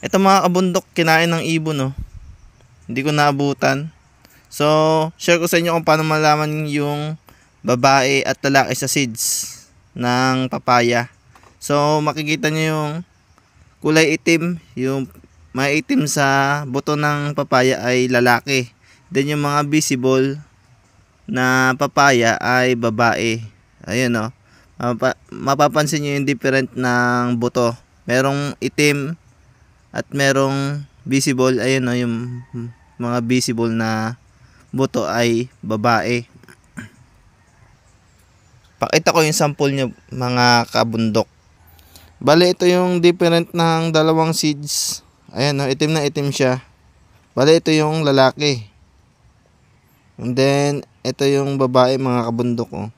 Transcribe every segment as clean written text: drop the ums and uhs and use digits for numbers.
Ito mga kabundok, kinain ng ibon, no. Hindi ko naabutan. So, share ko sa inyo kung paano malaman yung babae at lalaki sa seeds ng papaya. So, makikita nyo yung kulay itim, yung maitim sa buto ng papaya ay lalaki. Then yung mga visible na papaya ay babae. Ayun, no. Mapapansin nyo yung different ng buto. Merong itim at merong visible. Ayun, no, yung mga visible na buto ay babae. Pakita ko yung sample nyo mga kabundok. Bale, ito yung different ng dalawang seeds. Ayan, no, itim na itim siya. Bale, ito yung lalaki. And then, ito yung babae mga kabundok. Oh.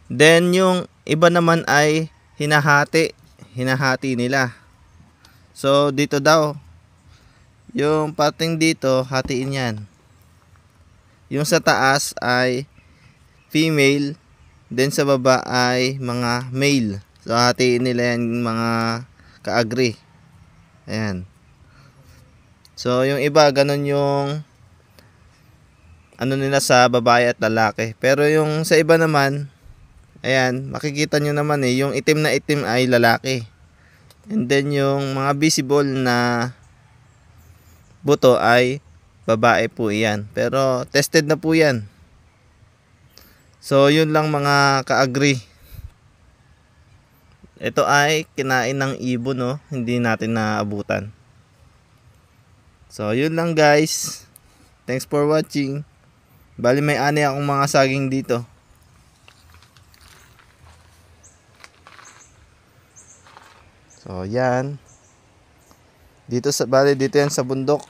Then, yung iba naman ay hinahati. Hinahati nila. So, dito daw. Yung parting dito, hatiin yan. Yung sa taas ay female. Then sa baba ay mga male. So hatiin nila yan mga ka-agree. Ayan. So yung iba ganun yung ano nila sa babae at lalaki. Pero yung sa iba naman, ayan, makikita nyo naman yung itim na itim ay lalaki. And then yung mga visible na buto ay babae po yan. Pero tested na po yan. So yun lang mga ka-agree. Ito ay kinain ng ibon, no? Hindi natin naabutan. So yun lang guys. Thanks for watching. Bali may ani akong mga saging dito. So yan. Dito sa bali dito yan sa bundok.